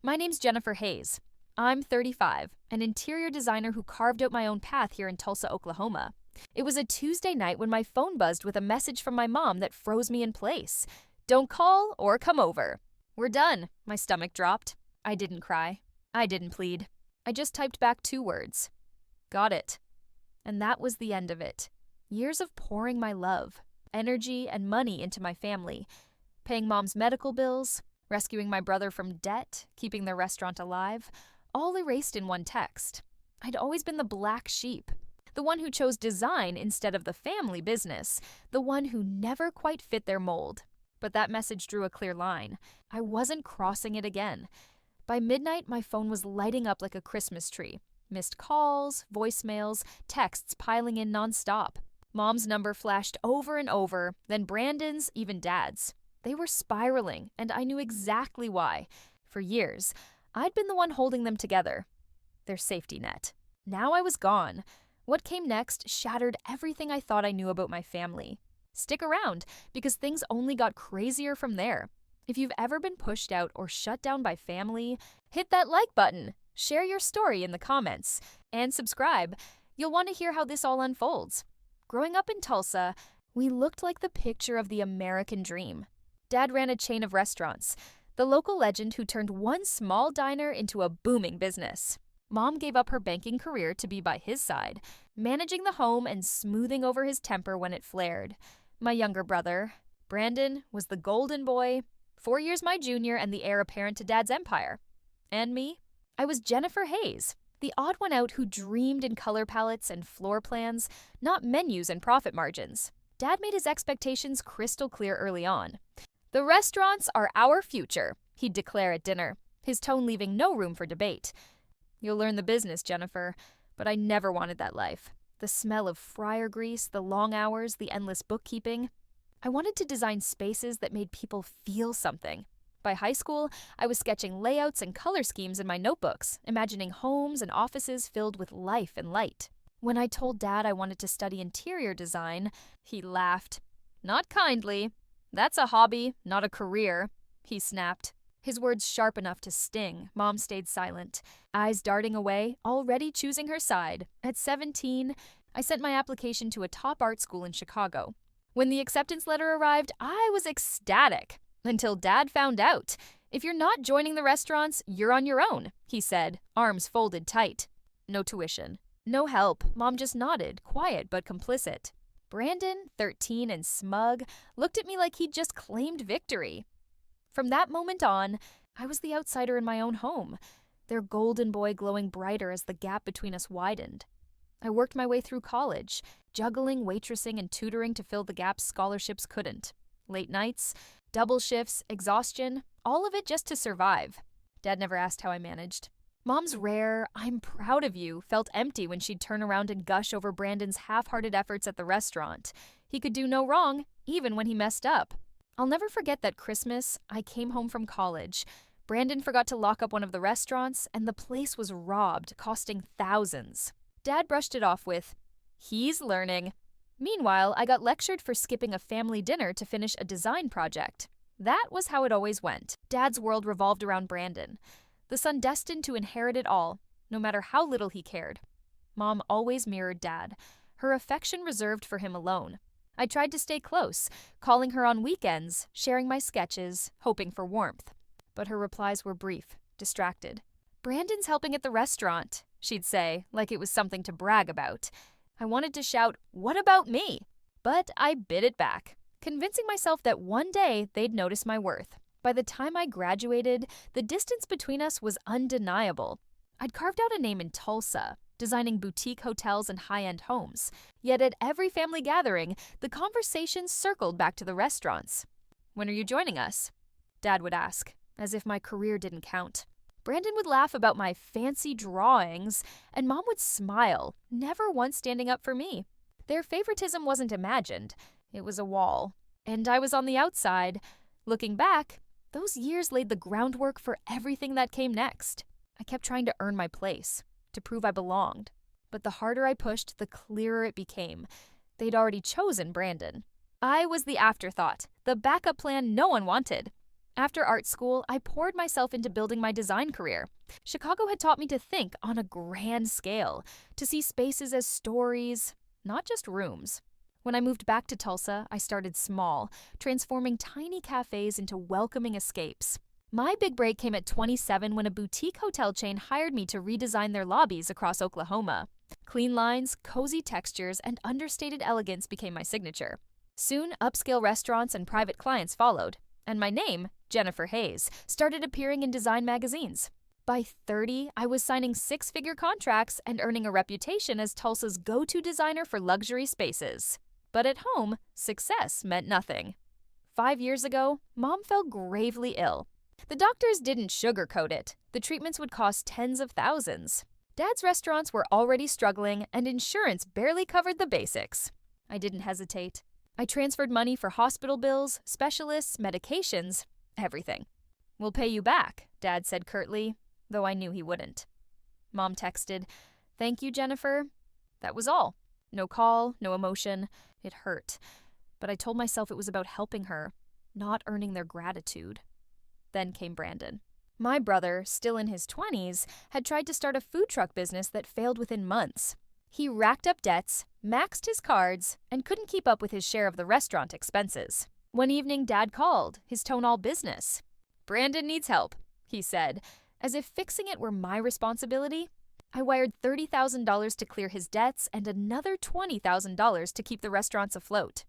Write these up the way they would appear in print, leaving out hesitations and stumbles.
My name's Jennifer Hayes. I'm 35, an interior designer who carved out my own path here in Tulsa, Oklahoma. It was a Tuesday night when my phone buzzed with a message from my mom that froze me in place. Don't call or come over. We're done. My stomach dropped. I didn't cry. I didn't plead. I just typed back 2 words. Got it. And that was the end of it. Years of pouring my love, energy, and money into my family, paying mom's medical bills, rescuing my brother from debt, keeping their restaurant alive, all erased in one text. I'd always been the black sheep, the one who chose design instead of the family business, the one who never quite fit their mold. But that message drew a clear line. I wasn't crossing it again. By midnight, my phone was lighting up like a Christmas tree. Missed calls, voicemails, texts piling in nonstop. Mom's number flashed over and over, then Brandon's, even Dad's. They were spiraling, and I knew exactly why. For years, I'd been the one holding them together. Their safety net. Now I was gone. What came next shattered everything I thought I knew about my family. Stick around, because things only got crazier from there. If you've ever been pushed out or shut down by family, hit that like button, share your story in the comments, and subscribe. You'll want to hear how this all unfolds. Growing up in Tulsa, we looked like the picture of the American dream. Dad ran a chain of restaurants, the local legend who turned one small diner into a booming business. Mom gave up her banking career to be by his side, managing the home and smoothing over his temper when it flared. My younger brother, Brandon, was the golden boy, 4 years my junior and the heir apparent to Dad's empire. And me? I was Jennifer Hayes, the odd one out who dreamed in color palettes and floor plans, not menus and profit margins. Dad made his expectations crystal clear early on. The restaurants are our future, he'd declare at dinner, his tone leaving no room for debate. You'll learn the business, Jennifer, but I never wanted that life. The smell of fryer grease, the long hours, the endless bookkeeping. I wanted to design spaces that made people feel something. By high school, I was sketching layouts and color schemes in my notebooks, imagining homes and offices filled with life and light. When I told Dad I wanted to study interior design, he laughed. Not kindly. That's a hobby, not a career, he snapped. His words sharp enough to sting. Mom stayed silent, eyes darting away, already choosing her side. At 17, I sent my application to a top art school in Chicago. When the acceptance letter arrived, I was ecstatic. Until Dad found out. If you're not joining the restaurants, you're on your own, he said, arms folded tight. No tuition. No help. Mom just nodded, quiet but complicit. Brandon, 13 and smug, looked at me like he'd just claimed victory. From that moment on, I was the outsider in my own home, their golden boy glowing brighter as the gap between us widened. I worked my way through college, juggling, waitressing, and tutoring to fill the gaps scholarships couldn't. Late nights, double shifts, exhaustion, all of it just to survive. Dad never asked how I managed. Mom's rare, "I'm proud of you," felt empty when she'd turn around and gush over Brandon's half-hearted efforts at the restaurant. He could do no wrong, even when he messed up. I'll never forget that Christmas. I came home from college. Brandon forgot to lock up one of the restaurants, and the place was robbed, costing thousands. Dad brushed it off with, "He's learning." Meanwhile, I got lectured for skipping a family dinner to finish a design project. That was how it always went. Dad's world revolved around Brandon, the son destined to inherit it all, no matter how little he cared. Mom always mirrored Dad, her affection reserved for him alone. I tried to stay close, calling her on weekends, sharing my sketches, hoping for warmth. But her replies were brief, distracted. "Brandon's helping at the restaurant," she'd say, like it was something to brag about. I wanted to shout, "What about me?" But I bit it back, convincing myself that one day they'd notice my worth. By the time I graduated, the distance between us was undeniable. I'd carved out a name in Tulsa, designing boutique hotels and high-end homes. Yet at every family gathering, the conversation circled back to the restaurants. "When are you joining us?" Dad would ask, as if my career didn't count. Brandon would laugh about my fancy drawings, and Mom would smile, never once standing up for me. Their favoritism wasn't imagined. It was a wall. And I was on the outside. Looking back, those years laid the groundwork for everything that came next. I kept trying to earn my place, to prove I belonged. But the harder I pushed, the clearer it became. They'd already chosen Brandon. I was the afterthought, the backup plan no one wanted. After art school, I poured myself into building my design career. Chicago had taught me to think on a grand scale, to see spaces as stories, not just rooms. When I moved back to Tulsa, I started small, transforming tiny cafes into welcoming escapes. My big break came at 27 when a boutique hotel chain hired me to redesign their lobbies across Oklahoma. Clean lines, cozy textures, and understated elegance became my signature. Soon, upscale restaurants and private clients followed, and my name, Jennifer Hayes, started appearing in design magazines. By 30, I was signing six-figure contracts and earning a reputation as Tulsa's go-to designer for luxury spaces. But at home, success meant nothing. 5 years ago, Mom fell gravely ill. The doctors didn't sugarcoat it. The treatments would cost tens of thousands. Dad's restaurants were already struggling, and insurance barely covered the basics. I didn't hesitate. I transferred money for hospital bills, specialists, medications, everything. "We'll pay you back," Dad said curtly, though I knew he wouldn't. Mom texted, "Thank you, Jennifer." That was all. No call, no emotion. It hurt. But I told myself it was about helping her, not earning their gratitude. Then came Brandon. My brother, still in his 20s, had tried to start a food truck business that failed within months. He racked up debts, maxed his cards, and couldn't keep up with his share of the restaurant expenses. One evening, Dad called, his tone all business. "Brandon needs help," he said, as if fixing it were my responsibility. I wired $30,000 to clear his debts and another $20,000 to keep the restaurants afloat.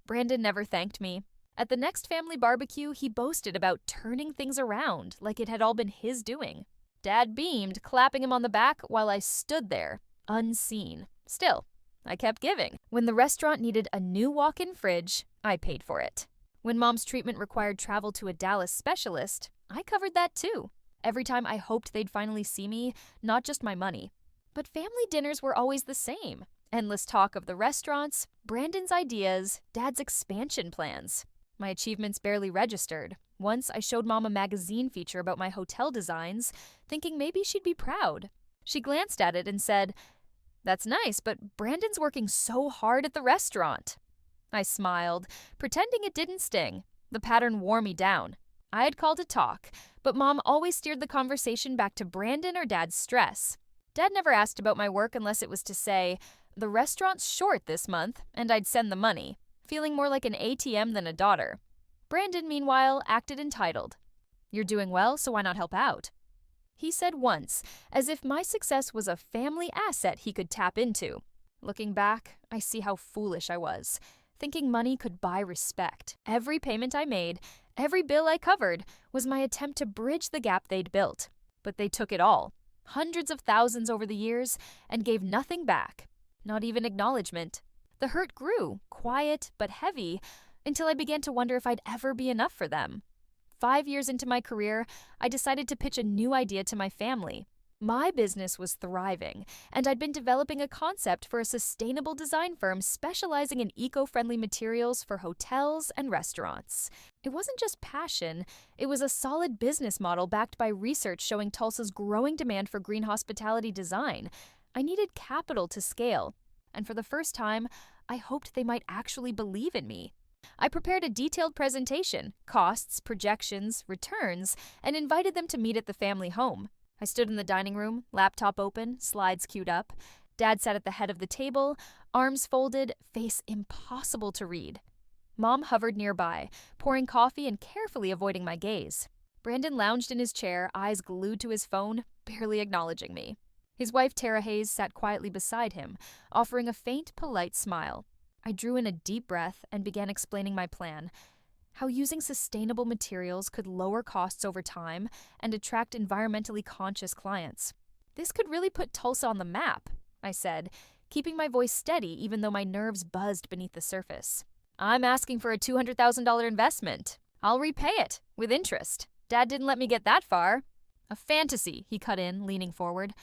Brandon never thanked me. At the next family barbecue, he boasted about turning things around like it had all been his doing. Dad beamed, clapping him on the back while I stood there, unseen. Still, I kept giving. When the restaurant needed a new walk-in fridge, I paid for it. When Mom's treatment required travel to a Dallas specialist, I covered that too. Every time I hoped they'd finally see me, not just my money. But family dinners were always the same. Endless talk of the restaurants, Brandon's ideas, Dad's expansion plans. My achievements barely registered. Once I showed Mom a magazine feature about my hotel designs, thinking maybe she'd be proud. She glanced at it and said, "That's nice, but Brandon's working so hard at the restaurant." I smiled, pretending it didn't sting. The pattern wore me down. I had called a talk, but Mom always steered the conversation back to Brandon or Dad's stress. Dad never asked about my work unless it was to say, "The restaurant's short this month," and I'd send the money, feeling more like an ATM than a daughter. Brandon, meanwhile, acted entitled. "You're doing well, so why not help out?" He said once, as if my success was a family asset he could tap into. Looking back, I see how foolish I was, thinking money could buy respect. Every payment I made, every bill I covered, was my attempt to bridge the gap they'd built. But they took it all, hundreds of thousands over the years, and gave nothing back, not even acknowledgement. The hurt grew, quiet but heavy, until I began to wonder if I'd ever be enough for them. 5 years into my career, I decided to pitch a new idea to my family. My business was thriving, and I'd been developing a concept for a sustainable design firm specializing in eco-friendly materials for hotels and restaurants. It wasn't just passion, it was a solid business model backed by research showing Tulsa's growing demand for green hospitality design. I needed capital to scale, and for the first time, I hoped they might actually believe in me. I prepared a detailed presentation, costs, projections, returns, and invited them to meet at the family home. I stood in the dining room, laptop open, slides queued up. Dad sat at the head of the table, arms folded, face impossible to read. Mom hovered nearby, pouring coffee and carefully avoiding my gaze. Brandon lounged in his chair, eyes glued to his phone, barely acknowledging me. His wife, Tara Hayes, sat quietly beside him, offering a faint, polite smile. I drew in a deep breath and began explaining my plan. How using sustainable materials could lower costs over time and attract environmentally conscious clients. This could really put Tulsa on the map, I said, keeping my voice steady even though my nerves buzzed beneath the surface. "I'm asking for a $200,000 investment. I'll repay it, with interest. Dad didn't let me get that far." "A fantasy," he cut in, leaning forward.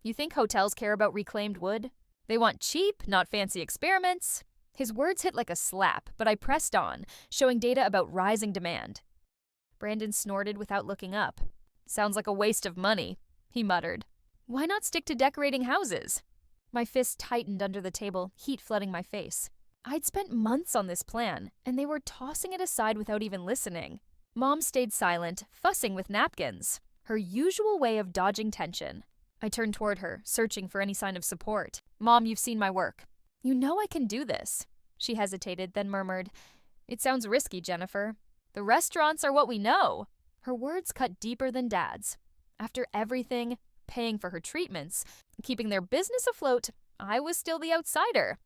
"You think hotels care about reclaimed wood? They want cheap, not fancy experiments." His words hit like a slap, but I pressed on, showing data about rising demand. Brandon snorted without looking up. "Sounds like a waste of money," he muttered. "Why not stick to decorating houses?" My fist tightened under the table, heat flooding my face. I'd spent months on this plan, and they were tossing it aside without even listening. Mom stayed silent, fussing with napkins, her usual way of dodging tension. I turned toward her, searching for any sign of support. Mom, you've seen my work. You know I can do this. She hesitated, then murmured, It sounds risky, Jennifer. The restaurants are what we know. Her words cut deeper than Dad's. After everything, paying for her treatments, keeping their business afloat, I was still the outsider.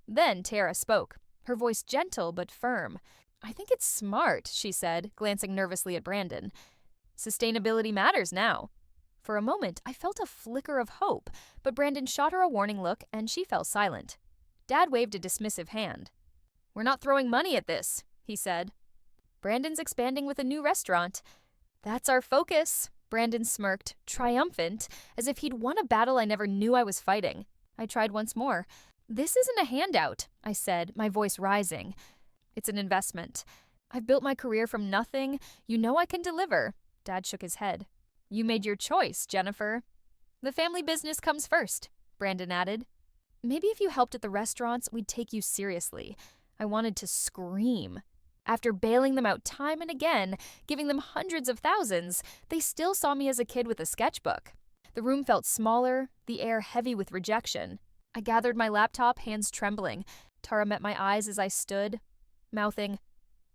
Then Tara spoke, her voice gentle but firm. I think it's smart, she said, glancing nervously at Brandon. Sustainability matters now. For a moment, I felt a flicker of hope, but Brandon shot her a warning look and she fell silent. Dad waved a dismissive hand. We're not throwing money at this, he said. Brandon's expanding with a new restaurant. That's our focus, Brandon smirked, triumphant, as if he'd won a battle I never knew I was fighting. I tried once more. This isn't a handout, I said, my voice rising. It's an investment. I've built my career from nothing. You know I can deliver. Dad shook his head. You made your choice, Jennifer. The family business comes first, Brandon added. Maybe if you helped at the restaurants, we'd take you seriously. I wanted to scream. After bailing them out time and again, giving them hundreds of thousands, they still saw me as a kid with a sketchbook. The room felt smaller, the air heavy with rejection. I gathered my laptop, hands trembling. Tara met my eyes as I stood, mouthing,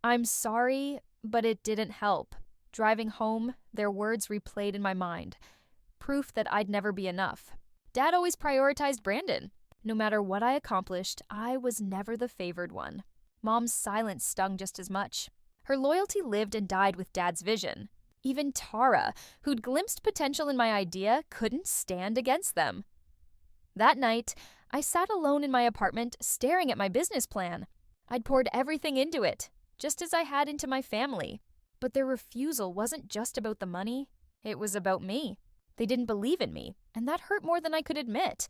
I'm sorry, but it didn't help. Driving home, their words replayed in my mind. Proof that I'd never be enough. Dad always prioritized Brandon. No matter what I accomplished, I was never the favored one. Mom's silence stung just as much. Her loyalty lived and died with Dad's vision. Even Tara, who'd glimpsed potential in my idea, couldn't stand against them. That night, I sat alone in my apartment, staring at my business plan. I'd poured everything into it, just as I had into my family. But their refusal wasn't just about the money, it was about me. They didn't believe in me, and that hurt more than I could admit.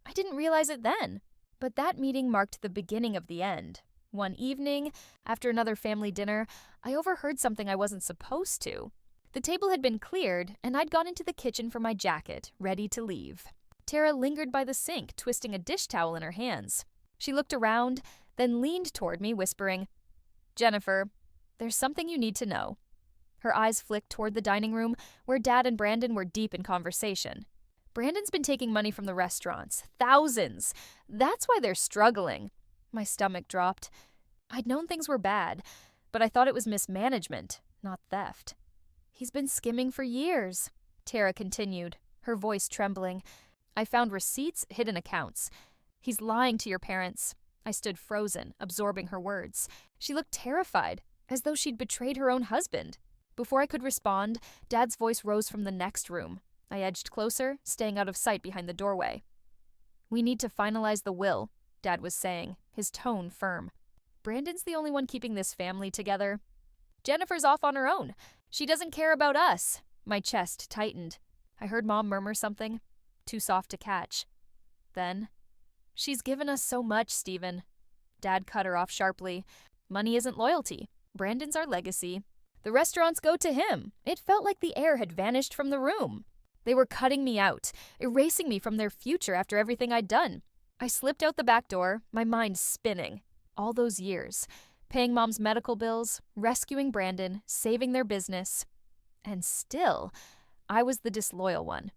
I didn't realize it then, but that meeting marked the beginning of the end. One evening, after another family dinner, I overheard something I wasn't supposed to. The table had been cleared, and I'd gone into the kitchen for my jacket, ready to leave. Tara lingered by the sink, twisting a dish towel in her hands. She looked around, then leaned toward me, whispering, Jennifer, there's something you need to know. Her eyes flicked toward the dining room, where Dad and Brandon were deep in conversation. Brandon's been taking money from the restaurants, thousands. That's why they're struggling. My stomach dropped. I'd known things were bad, but I thought it was mismanagement, not theft. He's been skimming for years, Tara continued, her voice trembling. I found receipts, hidden accounts. He's lying to your parents. I stood frozen, absorbing her words. She looked terrified, as though she'd betrayed her own husband. Before I could respond, Dad's voice rose from the next room. I edged closer, staying out of sight behind the doorway. We need to finalize the will, Dad was saying, his tone firm. Brandon's the only one keeping this family together. Jennifer's off on her own. She doesn't care about us. My chest tightened. I heard Mom murmur something, too soft to catch. Then, she's given us so much, Stephen. Dad cut her off sharply. Money isn't loyalty. Brandon's our legacy. The restaurants go to him. It felt like the air had vanished from the room. They were cutting me out, erasing me from their future after everything I'd done. I slipped out the back door, my mind spinning. All those years, paying Mom's medical bills, rescuing Brandon, saving their business. And still, I was the disloyal one.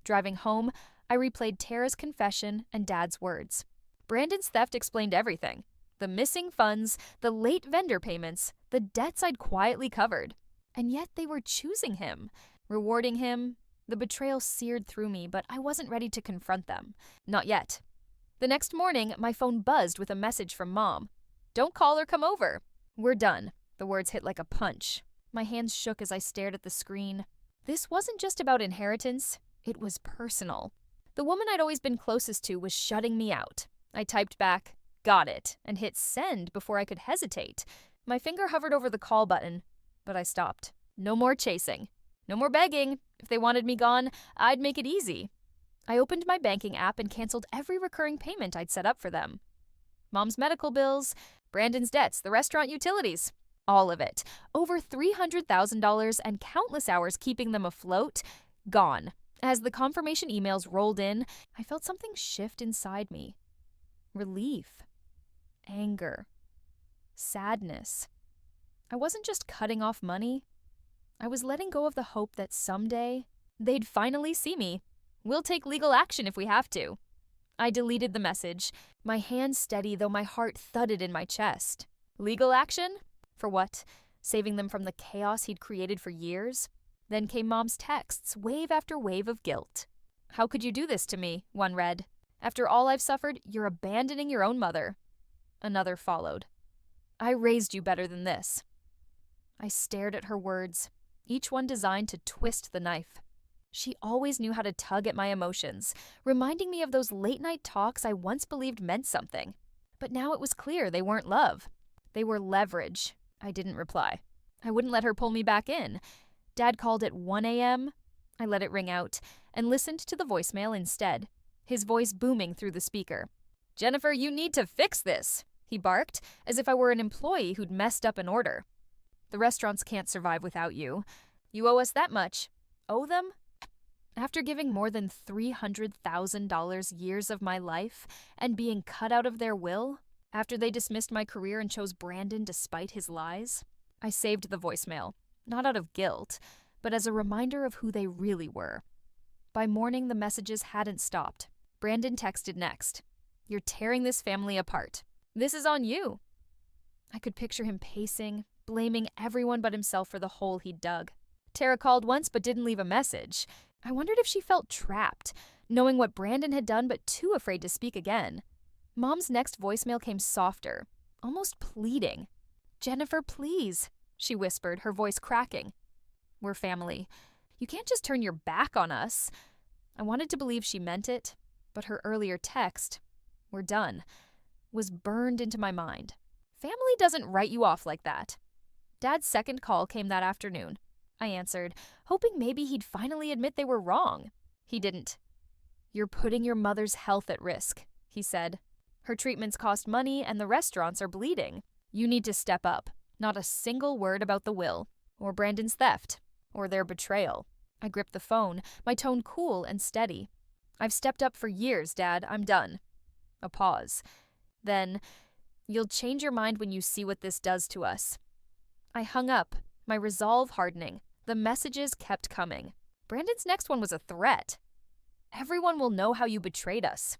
Driving home, I replayed Tara's confession and Dad's words. Brandon's theft explained everything. The missing funds, the late vendor payments, the debts I'd quietly covered. And yet they were choosing him, rewarding him. The betrayal seared through me, but I wasn't ready to confront them. Not yet. The next morning, my phone buzzed with a message from Mom. Don't call or come over. We're done. The words hit like a punch. My hands shook as I stared at the screen. This wasn't just about inheritance. It was personal. The woman I'd always been closest to was shutting me out. I typed back, got it, and hit send before I could hesitate. My finger hovered over the call button, but I stopped. No more chasing. No more begging. If they wanted me gone, I'd make it easy. I opened my banking app and canceled every recurring payment I'd set up for them. Mom's medical bills, Brandon's debts, the restaurant utilities. All of it. Over $300,000 and countless hours keeping them afloat. Gone. As the confirmation emails rolled in, I felt something shift inside me. Relief. Anger. Sadness. I wasn't just cutting off money. I was letting go of the hope that someday they'd finally see me. We'll take legal action if we have to. I deleted the message, my hand steady though my heart thudded in my chest. Legal action? For what? Saving them from the chaos he'd created for years? Then came Mom's texts, wave after wave of guilt. How could you do this to me? One read. After all I've suffered, you're abandoning your own mother. Another followed. I raised you better than this. I stared at her words, each one designed to twist the knife. She always knew how to tug at my emotions, reminding me of those late-night talks I once believed meant something. But now it was clear they weren't love. They were leverage. I didn't reply. I wouldn't let her pull me back in. Dad called at 1 a.m. I let it ring out and listened to the voicemail instead, his voice booming through the speaker. "Jennifer, you need to fix this," he barked, as if I were an employee who'd messed up an order. "The restaurants can't survive without you. You owe us that much." Owe them? After giving more than $300,000 years of my life and being cut out of their will? After they dismissed my career and chose Brandon despite his lies? I saved the voicemail, not out of guilt, but as a reminder of who they really were. By morning, the messages hadn't stopped. Brandon texted next. "You're tearing this family apart. This is on you." I could picture him pacing, blaming everyone but himself for the hole he'd dug. Tara called once but didn't leave a message. I wondered if she felt trapped, knowing what Brandon had done but too afraid to speak again. Mom's next voicemail came softer, almost pleading. "Jennifer, please," she whispered, her voice cracking. "We're family. You can't just turn your back on us." I wanted to believe she meant it, but her earlier text, "We're done," was burned into my mind. Family doesn't write you off like that. Dad's second call came that afternoon. I answered, hoping maybe he'd finally admit they were wrong. He didn't. "You're putting your mother's health at risk," he said. "Her treatments cost money and the restaurants are bleeding. You need to step up." Not a single word about the will, or Brandon's theft, or their betrayal. I gripped the phone, my tone cool and steady. "I've stepped up for years, Dad. I'm done." A pause. Then, "You'll change your mind when you see what this does to us." I hung up, my resolve hardening. The messages kept coming. Brandon's next one was a threat. "Everyone will know how you betrayed us."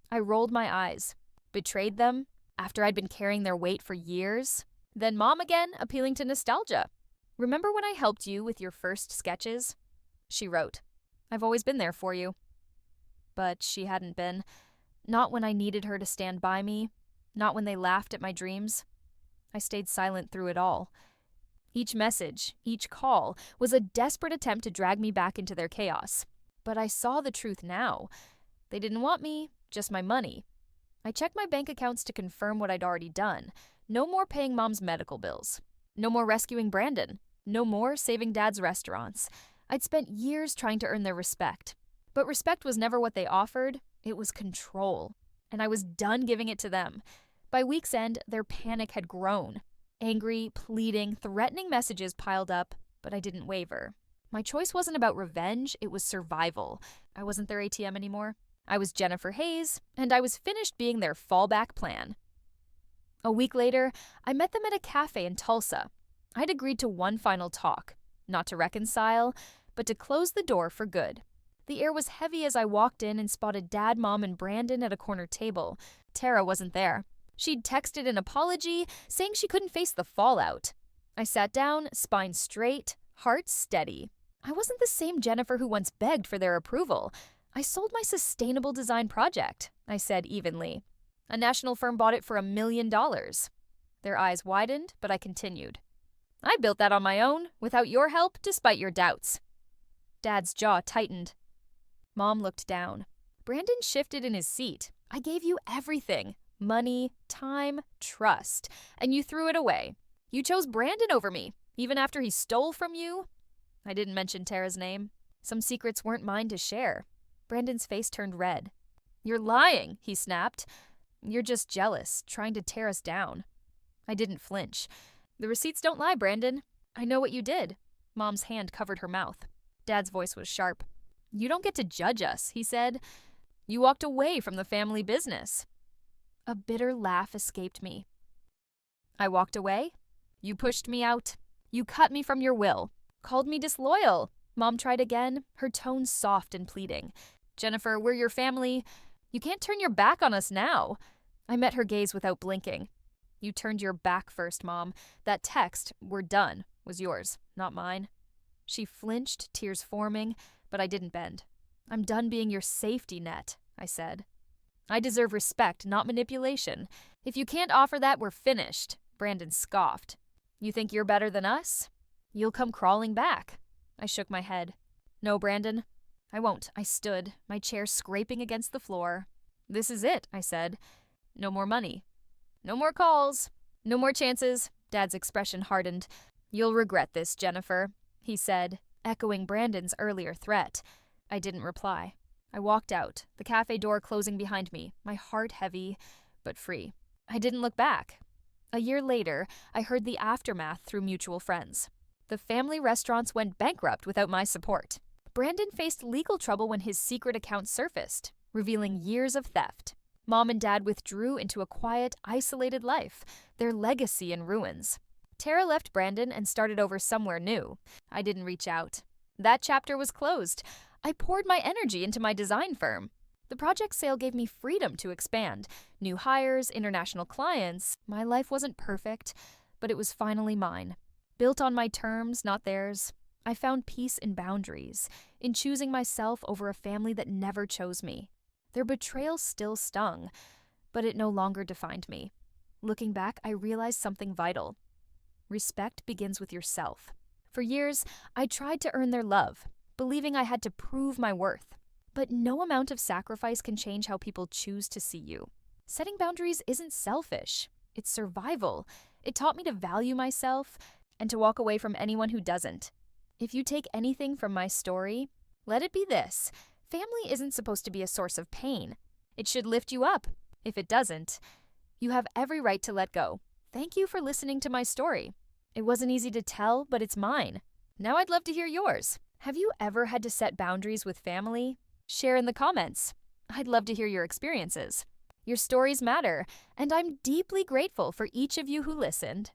I rolled my eyes. Betrayed them? After I'd been carrying their weight for years? Then Mom again, appealing to nostalgia. "Remember when I helped you with your first sketches?" She wrote, "I've always been there for you." But she hadn't been. Not when I needed her to stand by me. Not when they laughed at my dreams. I stayed silent through it all. Each message, each call, was a desperate attempt to drag me back into their chaos. But I saw the truth now. They didn't want me, just my money. I checked my bank accounts to confirm what I'd already done. No more paying Mom's medical bills. No more rescuing Brandon. No more saving Dad's restaurants. I'd spent years trying to earn their respect. But respect was never what they offered. It was control. And I was done giving it to them. By week's end, their panic had grown. Angry, pleading, threatening messages piled up, but I didn't waver. My choice wasn't about revenge, it was survival. I wasn't their ATM anymore. I was Jennifer Hayes, and I was finished being their fallback plan. A week later, I met them at a cafe in Tulsa. I'd agreed to one final talk, not to reconcile, but to close the door for good. The air was heavy as I walked in and spotted Dad, Mom, and Brandon at a corner table. Tara wasn't there. She'd texted an apology, saying she couldn't face the fallout. I sat down, spine straight, heart steady. I wasn't the same Jennifer who once begged for their approval. I sold my sustainable design project, I said evenly. A national firm bought it for $1 million. Their eyes widened, but I continued. "I built that on my own, without your help, despite your doubts." Dad's jaw tightened. Mom looked down. "Brandon shifted in his seat. I gave you everything. Money, time, trust. And you threw it away. You chose Brandon over me, even after he stole from you." I didn't mention Tara's name. Some secrets weren't mine to share. Brandon's face turned red. "You're lying," he snapped. "You're just jealous, trying to tear us down." I didn't flinch. "The receipts don't lie, Brandon. I know what you did." Mom's hand covered her mouth. Dad's voice was sharp. "You don't get to judge us," he said. "You walked away from the family business." A bitter laugh escaped me. "I walked away?" You pushed me out. You cut me from your will. Called me disloyal. Mom tried again, her tone soft and pleading. Jennifer, we're your family. You can't turn your back on us now. I met her gaze without blinking. You turned your back first, Mom. That text, "we're done," was yours, not mine. She flinched, tears forming, but I didn't bend. I'm done being your safety net, I said. I deserve respect, not manipulation. If you can't offer that, we're finished, Brandon scoffed. You think you're better than us? You'll come crawling back. I shook my head. No, Brandon. I won't. I stood, my chair scraping against the floor. This is it, I said. No more money. No more calls. No more chances. Dad's expression hardened. You'll regret this, Jennifer, he said, echoing Brandon's earlier threat. I didn't reply. I walked out, the cafe door closing behind me, my heart heavy, but free. I didn't look back. A year later, I heard the aftermath through mutual friends. The family restaurants went bankrupt without my support. Brandon faced legal trouble when his secret account surfaced, revealing years of theft. Mom and Dad withdrew into a quiet, isolated life, their legacy in ruins. Tara left Brandon and started over somewhere new. I didn't reach out. That chapter was closed. I poured my energy into my design firm. The project sale gave me freedom to expand. New hires, international clients. My life wasn't perfect, but it was finally mine. Built on my terms, not theirs. I found peace in boundaries, in choosing myself over a family that never chose me. Their betrayal still stung, but it no longer defined me. Looking back, I realized something vital. Respect begins with yourself. For years, I tried to earn their love, believing I had to prove my worth. But no amount of sacrifice can change how people choose to see you. Setting boundaries isn't selfish. It's survival. It taught me to value myself and to walk away from anyone who doesn't. If you take anything from my story, let it be this. Family isn't supposed to be a source of pain. It should lift you up. If it doesn't, you have every right to let go. Thank you for listening to my story. It wasn't easy to tell, but it's mine. Now I'd love to hear yours. Have you ever had to set boundaries with family? Share in the comments. I'd love to hear your experiences. Your stories matter, and I'm deeply grateful for each of you who listened.